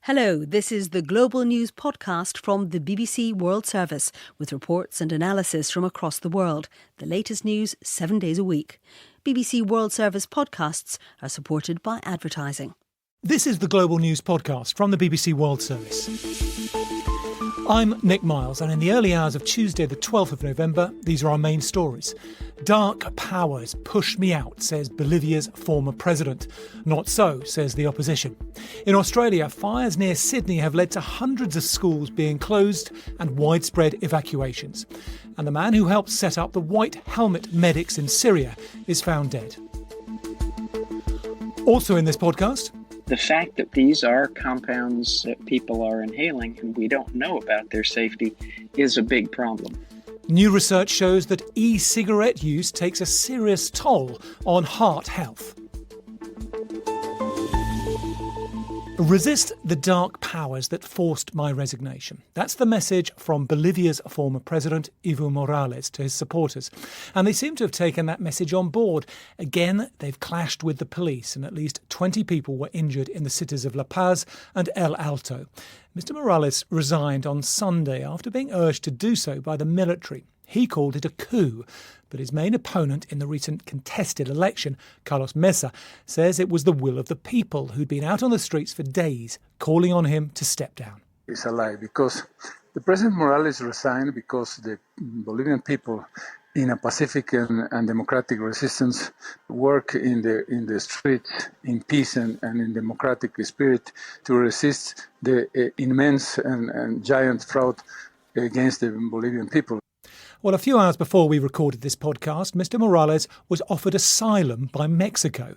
Hello, this is the Global News Podcast from the BBC World Service, with reports and analysis from across the world. The latest news 7 days a week. BBC World Service podcasts are supported by advertising. This is the Global News Podcast from the BBC World Service. I'm Nick Miles, and in the early hours of Tuesday the 12th of November, these are our main stories. Dark powers push me out, says Bolivia's former president. Not so, says the opposition. In Australia, fires near Sydney have led to hundreds of schools being closed and widespread evacuations. And the man who helped set up the White Helmet medics in Syria is found dead. Also in this podcast, the fact that these are compounds that people are inhaling and we don't know about their safety is a big problem. New research shows that e-cigarette use takes a serious toll on heart health. Resist the dark powers that forced my resignation. That's the message from Bolivia's former president, Evo Morales, to his supporters. And they seem to have taken that message on board. Again, they've clashed with the police, and at least 20 people were injured in the cities of La Paz and El Alto. Mr. Morales resigned on Sunday after being urged to do so by the military. He called it a coup, but his main opponent in the recent contested election, Carlos Mesa, says it was the will of the people who'd been out on the streets for days, calling on him to step down. It's a lie, because the President Morales resigned because the Bolivian people, in a pacific and democratic resistance, work in the streets in peace and in democratic spirit to resist the immense and giant fraud against the Bolivian people. Well, a few hours before we recorded this podcast, Mr. Morales was offered asylum by Mexico.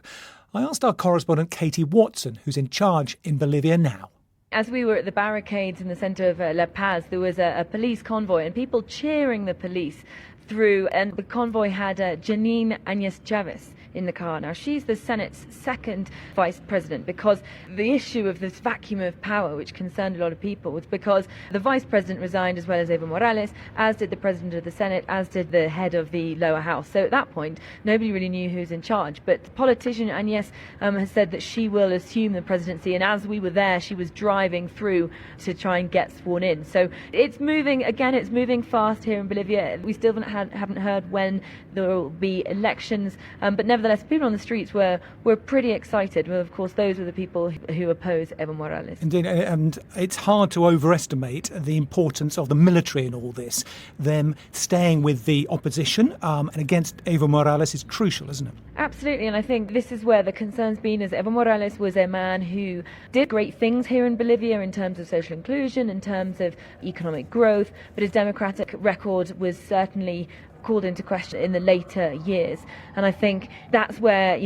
I asked our correspondent Katie Watson, who's in charge in Bolivia now. As we were at the barricades in the centre of La Paz, there was a police convoy and people cheering the police through, and the convoy had Janine Áñez Chavez in the car. Now, she's the Senate's second vice president, because the issue of this vacuum of power, which concerned a lot of people, was because the vice president resigned, as well as Evo Morales, as did the president of the Senate, as did the head of the lower house. So at that point, nobody really knew who's in charge. But politician Áñez has said that she will assume the presidency, and as we were there, she was driving through to try and get sworn in. So it's moving, again, it's moving fast here in Bolivia. We still haven't heard when there will be elections, but nevertheless, people on the streets were pretty excited. Well, of course, those were the people who oppose Evo Morales. Indeed, and it's hard to overestimate the importance of the military in all this. Them staying with the opposition and against Evo Morales is crucial, isn't it? Absolutely, and I think this is where the concern's been, is Evo Morales was a man who did great things here in Bolivia in terms of social inclusion, in terms of economic growth, but his democratic record was certainly called into question in the later years. And I think that's where,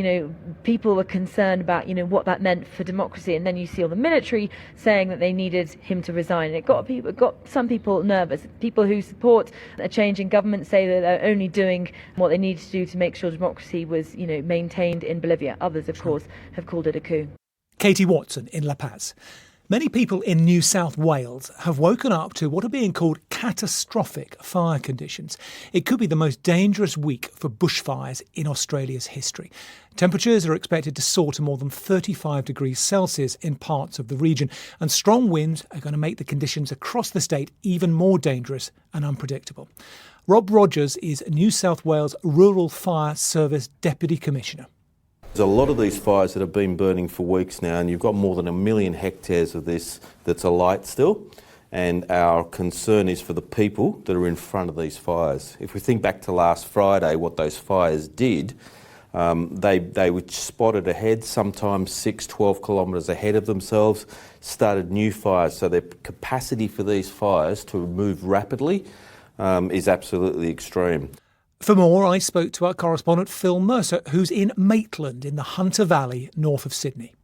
people were concerned about, what that meant for democracy. And then you see all the military saying that they needed him to resign. And it got some people nervous. People who support a change in government say that they're only doing what they need to do to make sure democracy was, maintained in Bolivia. Others, of course, have called it a coup. Katie Watson in La Paz. Many people in New South Wales have woken up to what are being called catastrophic fire conditions. It could be the most dangerous week for bushfires in Australia's history. Temperatures are expected to soar to more than 35 degrees Celsius in parts of the region, and strong winds are going to make the conditions across the state even more dangerous and unpredictable. Rob Rogers is New South Wales Rural Fire Service Deputy Commissioner. There's a lot of these fires that have been burning for weeks now, and you've got more than 1 million hectares of this that's alight still. And our concern is for the people that are in front of these fires. If we think back to last Friday, what those fires did, they were spotted ahead, sometimes 6-12 kilometres ahead of themselves, started new fires. So the capacity for these fires to move rapidly is absolutely extreme. For more, I spoke to our correspondent Phil Mercer, who's in Maitland in the Hunter Valley, north of Sydney.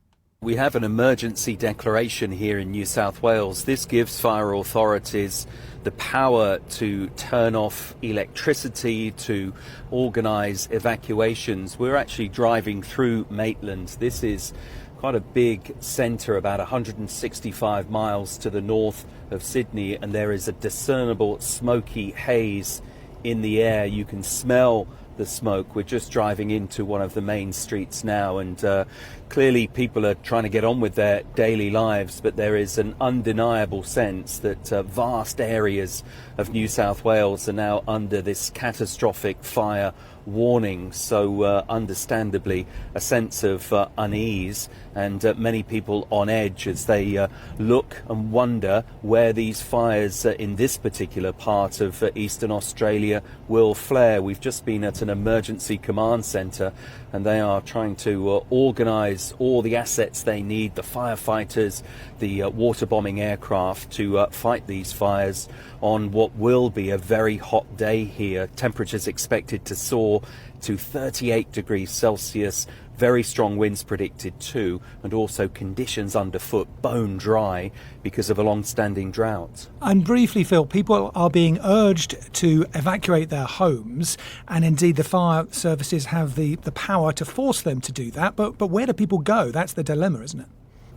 We have an emergency declaration here in New South Wales. This gives fire authorities the power to turn off electricity, to organise evacuations. We're actually driving through Maitland. This is quite a big centre, about 165 miles to the north of Sydney, and there is a discernible smoky haze in the air. You can smell the smoke. We're just driving into one of the main streets now, and clearly people are trying to get on with their daily lives, but there is an undeniable sense that vast areas of New South Wales are now under this catastrophic fire warning. So understandably a sense of unease, and many people on edge as they look and wonder where these fires in this particular part of eastern Australia will flare. We've just been at an emergency command centre, and they are trying to organise all the assets they need, the firefighters, the water bombing aircraft, to fight these fires on what will be a very hot day here. Temperatures expected to soar to 38 degrees Celsius, very strong winds predicted too, and also conditions underfoot bone dry because of a long-standing drought. And briefly, Phil, people are being urged to evacuate their homes, and indeed the fire services have the power to force them to do that. But where do people go? That's the dilemma, isn't it?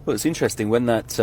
Well, it's interesting. When that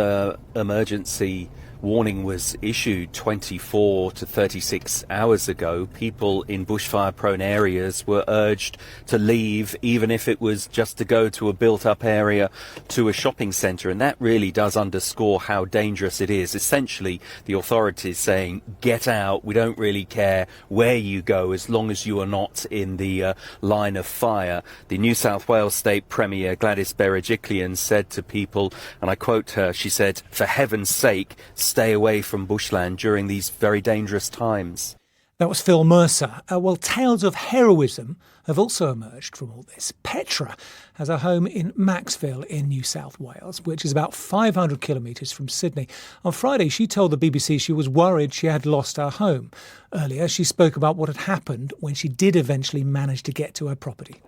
emergency warning was issued 24 to 36 hours ago, people in bushfire-prone areas were urged to leave, even if it was just to go to a built-up area, to a shopping centre. And that really does underscore how dangerous it is. Essentially, the authorities saying, get out, we don't really care where you go as long as you are not in the line of fire. The New South Wales State Premier Gladys Berejiklian said to people, and I quote her, she said, "For heaven's sake, stay away from bushland during these very dangerous times." That was Phil Mercer. Well, tales of heroism have also emerged from all this. Petra has a home in Maxville in New South Wales, which is about 500 kilometres from Sydney. On Friday, she told the BBC she was worried she had lost her home. Earlier, she spoke about what had happened when she did eventually manage to get to her property.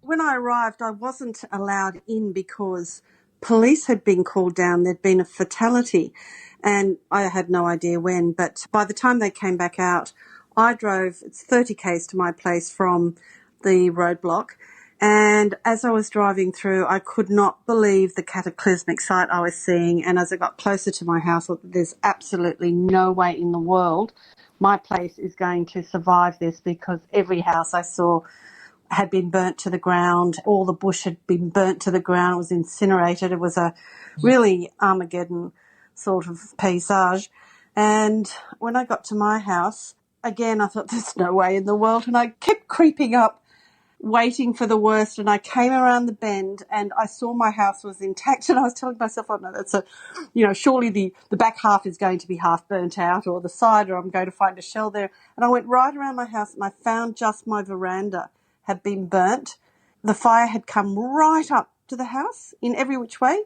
When I arrived, I wasn't allowed in because police had been called down. There'd been a fatality, and I had no idea when. But by the time they came back out, I drove, it's 30 k's to my place from the roadblock. And as I was driving through, I could not believe the cataclysmic sight I was seeing. And as I got closer to my house, there's absolutely no way in the world my place is going to survive this, because every house I saw had been burnt to the ground. All the bush had been burnt to the ground. It was incinerated. It was a really Armageddon sort of paysage. And when I got to my house, again, I thought, there's no way in the world. And I kept creeping up, waiting for the worst. And I came around the bend and I saw my house was intact. And I was telling myself, oh no, that's surely the back half is going to be half burnt out, or the side, or I'm going to find a shell there. And I went right around my house and I found just my veranda had been burnt. The fire had come right up to the house in every which way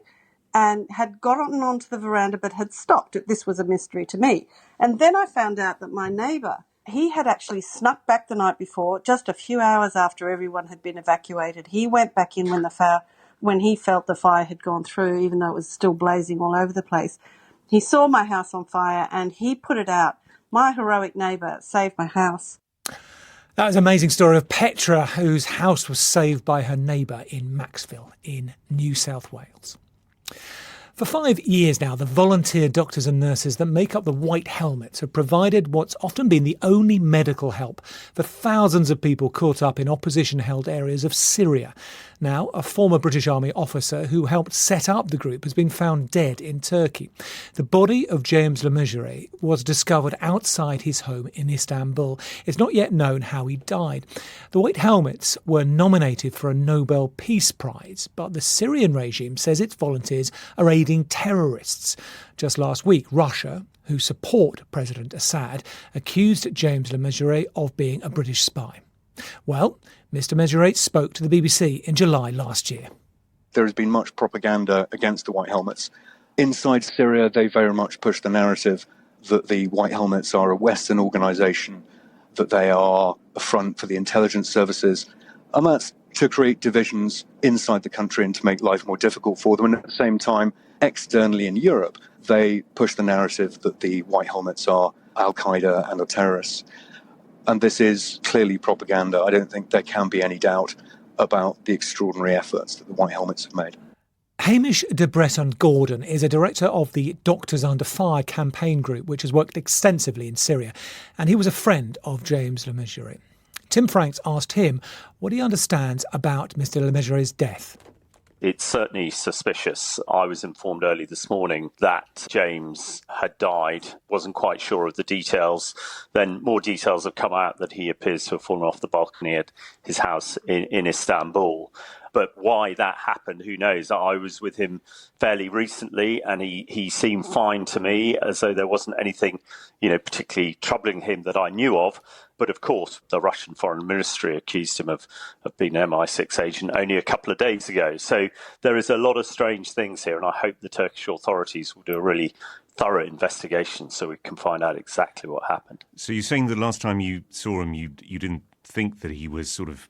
and had gotten onto the veranda but had stopped. This was a mystery to me. And then I found out that my neighbour, he had actually snuck back the night before, just a few hours after everyone had been evacuated. He went back in when he felt the fire had gone through, even though it was still blazing all over the place. He saw my house on fire and he put it out. My heroic neighbour saved my house. That was an amazing story of Petra, whose house was saved by her neighbour in Maxville in New South Wales. For 5 years now, the volunteer doctors and nurses that make up the White Helmets have provided what's often been the only medical help for thousands of people caught up in opposition-held areas of Syria. Now, a former British Army officer who helped set up the group has been found dead in Turkey. The body of James Lemessurier was discovered outside his home in Istanbul. It's not yet known how he died. The White Helmets were nominated for a Nobel Peace Prize, but the Syrian regime says its volunteers are aiding terrorists. Just last week, Russia, who support President Assad, accused James Lemessurier of being a British spy. Well, Mr. Lemessurier spoke to the BBC in July last year. There has been much propaganda against the White Helmets. Inside Syria, they very much push the narrative that the White Helmets are a Western organisation, that they are a front for the intelligence services, and that's to create divisions inside the country and to make life more difficult for them. And at the same time, externally in Europe, they push the narrative that the White Helmets are Al-Qaeda and are terrorists. And this is clearly propaganda. I don't think there can be any doubt about the extraordinary efforts that the White Helmets have made. Hamish de Bretton-Gordon is a director of the Doctors Under Fire campaign group, which has worked extensively in Syria, and he was a friend of James Lemessurier. Tim Franks asked him what he understands about Mr. Lemaigeret's death. It's certainly suspicious. I was informed early this morning that James had died. Wasn't quite sure of the details. Then more details have come out that he appears to have fallen off the balcony at his house in Istanbul. But why that happened, who knows? I was with him fairly recently and he seemed fine to me, as though there wasn't anything, particularly troubling him that I knew of. But of course, the Russian Foreign Ministry accused him of being an MI6 agent only a couple of days ago. So there is a lot of strange things here, and I hope the Turkish authorities will do a really thorough investigation so we can find out exactly what happened. So you're saying the last time you saw him, you didn't think that he was sort of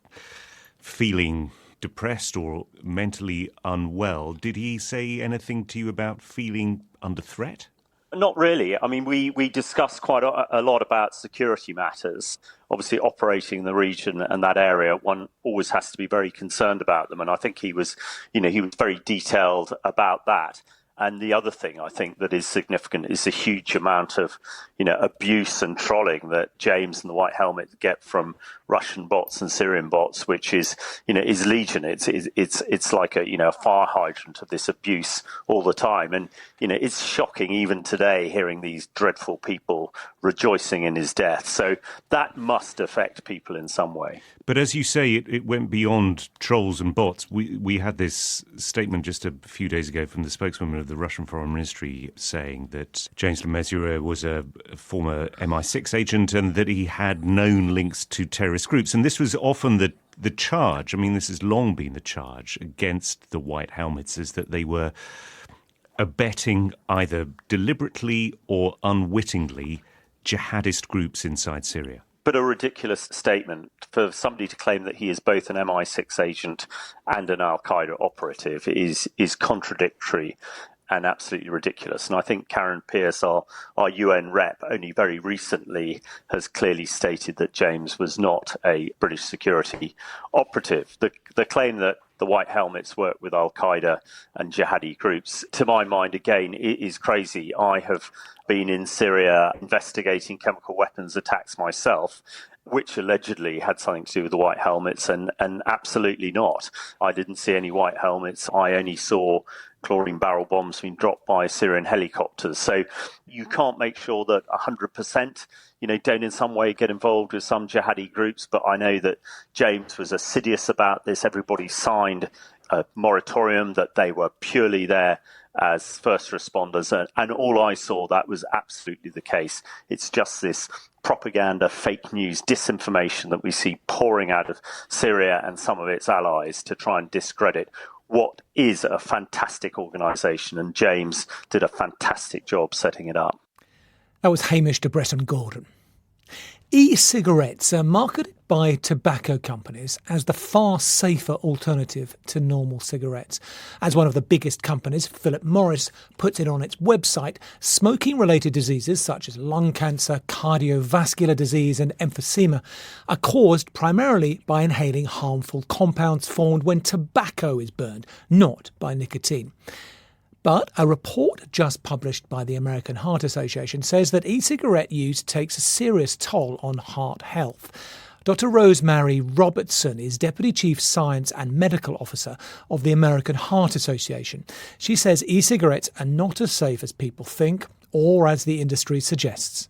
feeling depressed or mentally unwell. Did he say anything to you about feeling under threat? Not really. I mean, we discussed quite a lot about security matters. Obviously, operating in the region and that area, one always has to be very concerned about them. And I think he was very detailed about that. And the other thing I think that is significant is the huge amount of, abuse and trolling that James and the White Helmet get from Russian bots and Syrian bots, which is legion. It's like a fire hydrant of this abuse all the time. And, it's shocking even today hearing these dreadful people rejoicing in his death. So that must affect people in some way. But as you say, it went beyond trolls and bots. We had this statement just a few days ago from the spokeswoman of the Russian Foreign Ministry saying that James Lemaigeret was a former MI6 agent and that he had known links to terrorist groups. And this was often the charge. I mean, this has long been the charge against the White Helmets, is that they were abetting either deliberately or unwittingly jihadist groups inside Syria. But a ridiculous statement for somebody to claim that he is both an MI6 agent and an al-Qaeda operative is contradictory and absolutely ridiculous. And I think Karen Pierce, our UN rep, only very recently has clearly stated that James was not a British security operative. The claim that the White Helmets work with al-Qaeda and jihadi groups, to my mind, again, it is crazy. I have been in Syria investigating chemical weapons attacks myself, which allegedly had something to do with the White Helmets, and absolutely not. I didn't see any White Helmets. I only saw chlorine barrel bombs being dropped by Syrian helicopters. So you can't make sure that 100%, don't in some way get involved with some jihadi groups. But I know that James was assiduous about this. Everybody signed a moratorium that they were purely there as first responders. And all I saw, that was absolutely the case. It's just this propaganda, fake news, disinformation that we see pouring out of Syria and some of its allies to try and discredit what is a fantastic organisation. And James did a fantastic job setting it up. That was Hamish de Bretton-Gordon. E-cigarettes are marketed by tobacco companies as the far safer alternative to normal cigarettes. As one of the biggest companies, Philip Morris, puts it on its website, smoking-related diseases such as lung cancer, cardiovascular disease and emphysema are caused primarily by inhaling harmful compounds formed when tobacco is burned, not by nicotine. But a report just published by the American Heart Association says that e-cigarette use takes a serious toll on heart health. Dr. Rosemary Robertson is Deputy Chief Science and Medical Officer of the American Heart Association. She says e-cigarettes are not as safe as people think or as the industry suggests.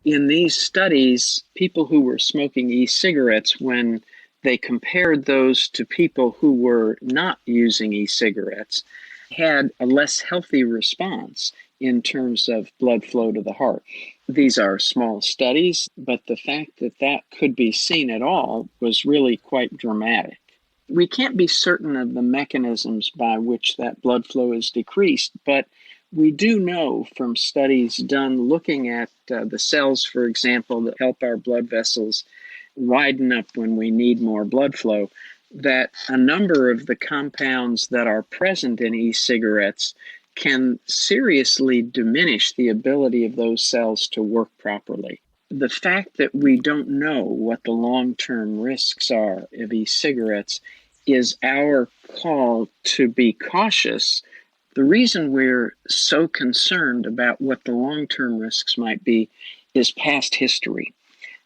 In these studies, people who were smoking e-cigarettes, when they compared those to people who were not using e-cigarettes, had a less healthy response in terms of blood flow to the heart. These are small studies, but the fact that that could be seen at all was really quite dramatic. We can't be certain of the mechanisms by which that blood flow is decreased, but we do know from studies done looking at the cells, for example, that help our blood vessels widen up when we need more blood flow, that a number of the compounds that are present in e-cigarettes can seriously diminish the ability of those cells to work properly. The fact that we don't know what the long-term risks are of e-cigarettes is our call to be cautious. The reason we're so concerned about what the long-term risks might be is past history.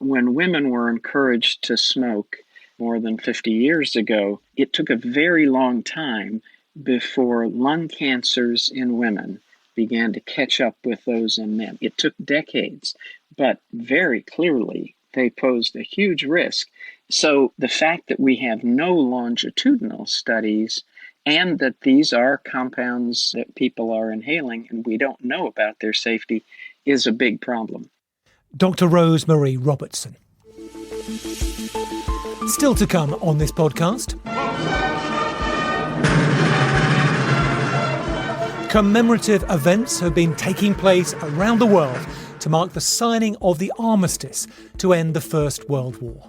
when women were encouraged to smoke more than 50 years ago, it took a very long time before lung cancers in women began to catch up with those in men. It took decades, but very clearly they posed a huge risk. So the fact that we have no longitudinal studies and that these are compounds that people are inhaling and we don't know about their safety is a big problem. Dr. Rose-Marie Robertson. Still to come on this podcast. Commemorative events have been taking place around the world to mark the signing of the armistice to end the First World War.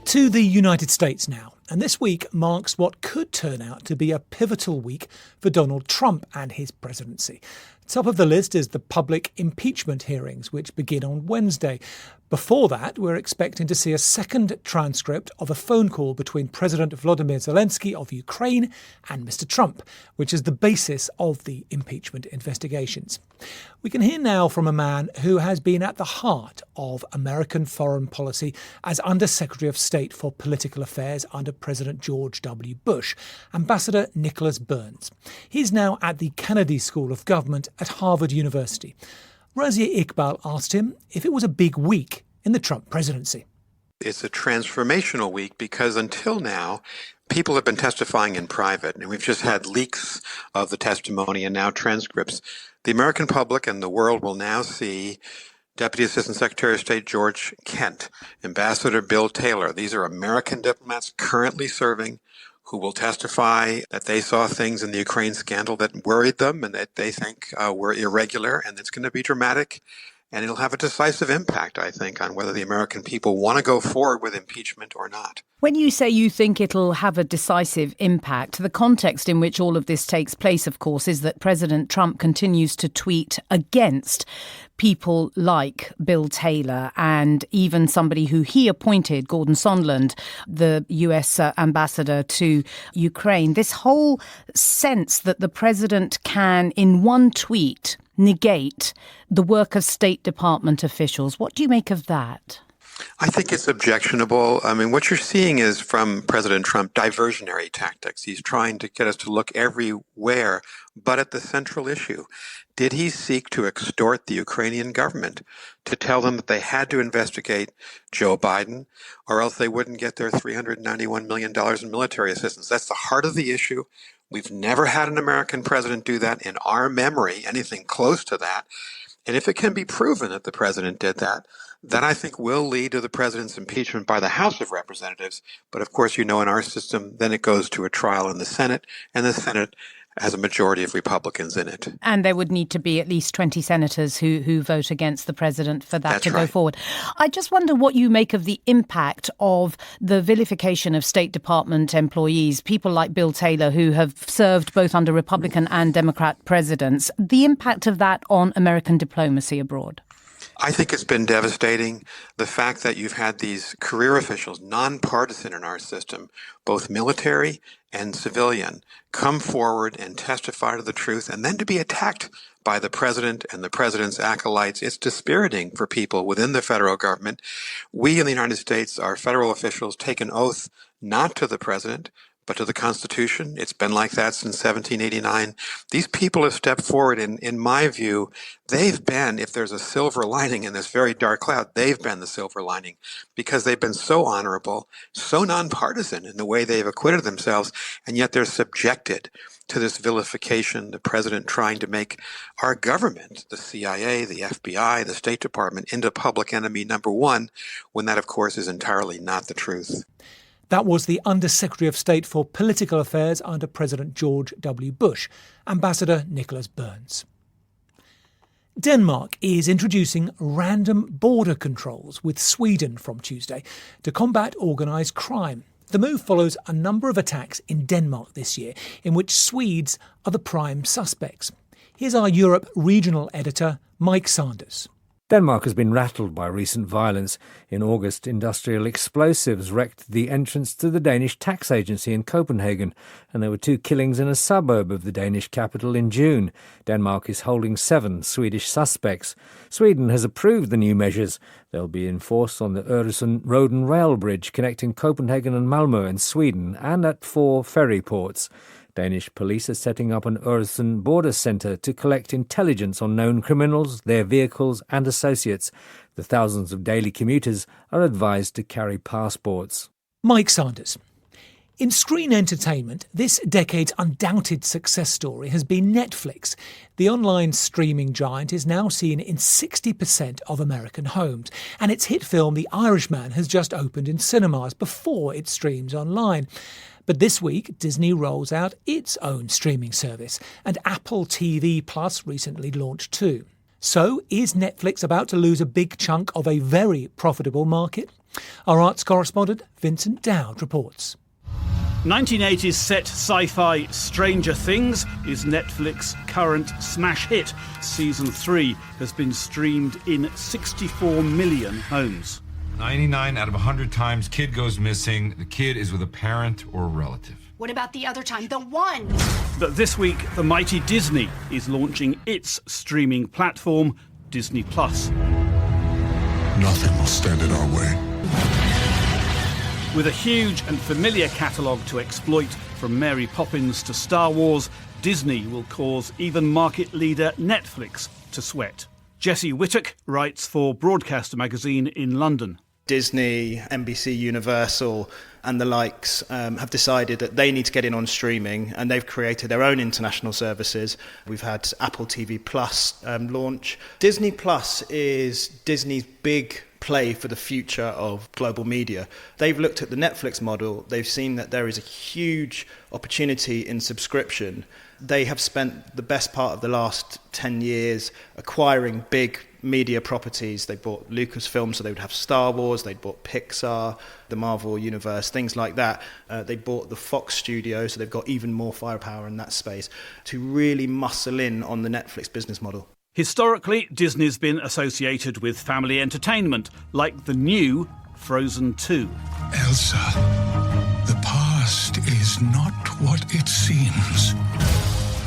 To the United States now, and this week marks what could turn out to be a pivotal week for Donald Trump and his presidency. Top of the list is the public impeachment hearings, which begin on Wednesday. Before that, we're expecting to see a second transcript of a phone call between President Volodymyr Zelensky of Ukraine and Mr. Trump, which is the basis of the impeachment investigations. We can hear now from a man who has been at the heart of American foreign policy as Under-Secretary of State for Political Affairs under President George W. Bush, Ambassador Nicholas Burns. He's now at the Kennedy School of Government at Harvard University. Razia Iqbal asked him if it was a big week in the Trump presidency. It's a transformational week because until now, people have been testifying in private, and we've just had leaks of the testimony and now transcripts. The American public and the world will now see Deputy Assistant Secretary of State George Kent, Ambassador Bill Taylor. These are American diplomats currently serving who will testify that they saw things in the Ukraine scandal that worried them and that they think were irregular, and it's going to be dramatic. And it'll have a decisive impact, I think, on whether the American people want to go forward with impeachment or not. When you say you think it'll have a decisive impact, the context in which all of this takes place, of course, is that President Trump continues to tweet against people like Bill Taylor and even somebody who he appointed, Gordon Sondland, the US ambassador to Ukraine. This whole sense that the president can, in one tweet, negate the work of State Department officials. What do you make of that? I think it's objectionable. I mean, what you're seeing is from President Trump diversionary tactics. He's trying to get us to look everywhere but at the central issue. Did he seek to extort the Ukrainian government to tell them that they had to investigate Joe Biden or else they wouldn't get their $391 million in military assistance? That's the heart of the issue. We've never had an American president do that in our memory, anything close to that. And if it can be proven that the president did that, then I think will lead to the president's impeachment by the House of Representatives. But of course, in our system, then it goes to a trial in the Senate, and the Senate has a majority of Republicans in it. And there would need to be at least 20 senators who vote against the president for that to go forward. I just wonder what you make of the impact of the vilification of State Department employees, people like Bill Taylor, who have served both under Republican and Democrat presidents, the impact of that on American diplomacy abroad. I think it's been devastating. The fact that you've had these career officials, nonpartisan in our system, both military and civilian, come forward and testify to the truth, and then to be attacked by the president and the president's acolytes. It's dispiriting for people within the federal government. We in the United States, our federal officials, take an oath not to the president, but to the Constitution. It's been like that since 1789. These people have stepped forward, and in my view, they've been, if there's a silver lining in this very dark cloud, they've been the silver lining because they've been so honorable, so nonpartisan in the way they've acquitted themselves, and yet they're subjected to this vilification, the president trying to make our government, the CIA, the FBI, the State Department, into public enemy number one, when that, of course, is entirely not the truth. That was the Under-Secretary of State for Political Affairs under President George W. Bush, Ambassador Nicholas Burns. Denmark is introducing random border controls with Sweden from Tuesday to combat organised crime. The move follows a number of attacks in Denmark this year in which Swedes are the prime suspects. Here's our Europe regional editor, Mike Sanders. Denmark has been rattled by recent violence. In August, industrial explosives wrecked the entrance to the Danish tax agency in Copenhagen, and there were 2 killings in a suburb of the Danish capital in June. Denmark is holding 7 Swedish suspects. Sweden has approved the new measures. They'll be enforced on the Öresund road and rail bridge connecting Copenhagen and Malmö in Sweden and at 4 ferry ports. Danish police are setting up an Öresund border centre to collect intelligence on known criminals, their vehicles and associates. The thousands of daily commuters are advised to carry passports. Mike Sanders. In screen entertainment, this decade's undoubted success story has been Netflix. The online streaming giant is now seen in 60% of American homes, and its hit film The Irishman has just opened in cinemas before it streams online. But this week, Disney rolls out its own streaming service, and Apple TV Plus recently launched too. So, is Netflix about to lose a big chunk of a very profitable market? Our arts correspondent, Vincent Dowd, reports. 1980s set sci-fi Stranger Things is Netflix's current smash hit. Season 3 has been streamed in 64 million homes. 99 out of 100 times, kid goes missing. The kid is with a parent or a relative. What about the other time? The one! But this week, the mighty Disney is launching its streaming platform, Disney+. Nothing will stand in our way. With a huge and familiar catalogue to exploit, from Mary Poppins to Star Wars, Disney will cause even market leader Netflix to sweat. Jesse Whittock writes for Broadcaster magazine in London. Disney, NBC Universal and the likes have decided that they need to get in on streaming, and they've created their own international services. We've had Apple TV Plus launch. Disney Plus is Disney's big play for the future of global media. They've looked at the Netflix model. They've seen that there is a huge opportunity in subscription. They have spent the best part of the last 10 years acquiring big media properties. They bought Lucasfilm, so they would have Star Wars. They bought Pixar, the Marvel Universe, things like that. They bought the Fox studio, so they've got even more firepower in that space to really muscle in on the Netflix business model. Historically, Disney's been associated with family entertainment, like the new Frozen 2. Elsa, the past is not what it seems.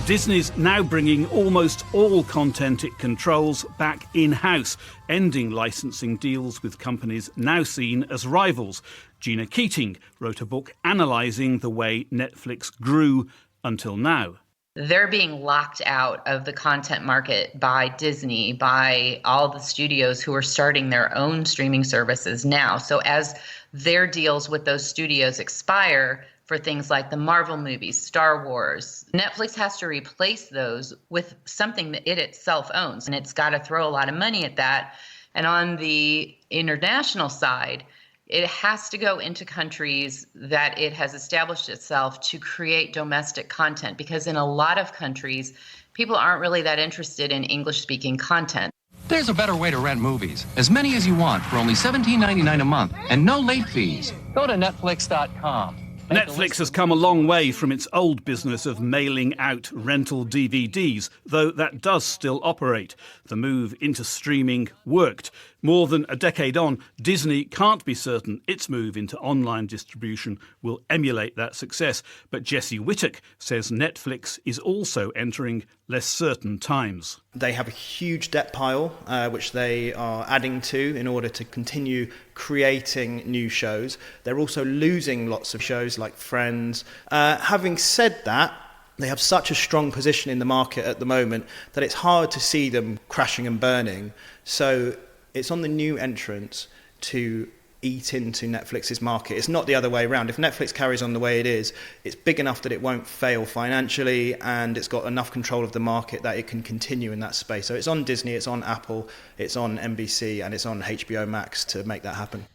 Disney's now bringing almost all content it controls back in-house, ending licensing deals with companies now seen as rivals. Gina Keating wrote a book analysing the way Netflix grew until now. They're being locked out of the content market by Disney, by all the studios who are starting their own streaming services now. So as their deals with those studios expire for things like the Marvel movies, Star Wars, Netflix has to replace those with something that it itself owns. And it's got to throw a lot of money at that. And on the international side, it has to go into countries that it has established itself to create domestic content, because in a lot of countries, people aren't really that interested in English-speaking content. There's a better way to rent movies. As many as you want for only $17.99 a month and no late fees. Go to Netflix.com. Netflix has come a long way from its old business of mailing out rental DVDs, though that does still operate. The move into streaming worked. More than a decade on, Disney can't be certain its move into online distribution will emulate that success. But Jesse Whittock says Netflix is also entering less certain times. They have a huge debt pile, which they are adding to in order to continue creating new shows. They're also losing lots of shows like Friends. Having said that, they have such a strong position in the market at the moment that it's hard to see them crashing and burning. So it's on the new entrants to eat into Netflix's market. It's not the other way around. If Netflix carries on the way it is, it's big enough that it won't fail financially, and it's got enough control of the market that it can continue in that space. So it's on Disney, it's on Apple, it's on NBC, and it's on HBO Max to make that happen.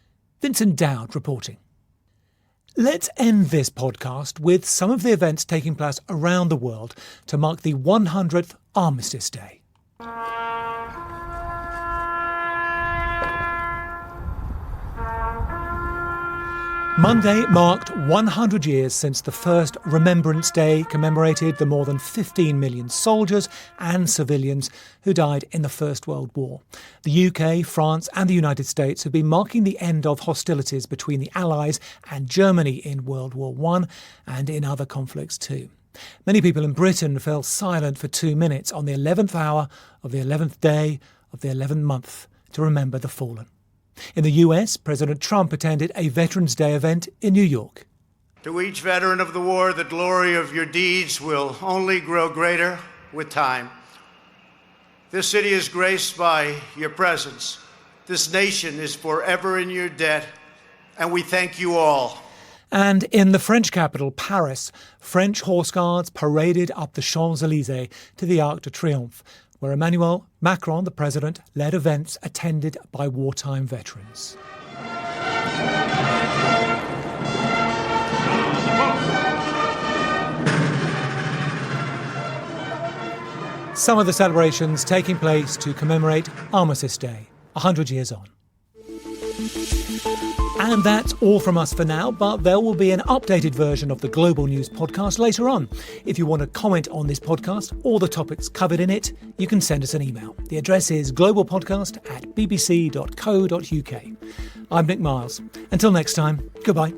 Vincent Dowd reporting. Let's end this podcast with some of the events taking place around the world to mark the 100th Armistice Day. Monday marked 100 years since the first Remembrance Day commemorated the more than 15 million soldiers and civilians who died in the First World War. The UK, France and the United States have been marking the end of hostilities between the Allies and Germany in World War I and in other conflicts too. Many people in Britain fell silent for 2 minutes on the 11th hour of the 11th day of the 11th month to remember the fallen. In the US, President Trump attended a Veterans Day event in New York. To each veteran of the war, the glory of your deeds will only grow greater with time. This city is graced by your presence. This nation is forever in your debt, and we thank you all. And in the French capital, Paris, French horse guards paraded up the Champs-Élysées to the Arc de Triomphe, where Emmanuel Macron, the president, led events attended by wartime veterans. Some of the celebrations taking place to commemorate Armistice Day, 100 years on. And that's all from us for now, but there will be an updated version of the Global News Podcast later on. If you want to comment on this podcast or the topics covered in it, you can send us an email. The address is globalpodcast@bbc.co.uk. I'm Nick Miles. Until next time, goodbye.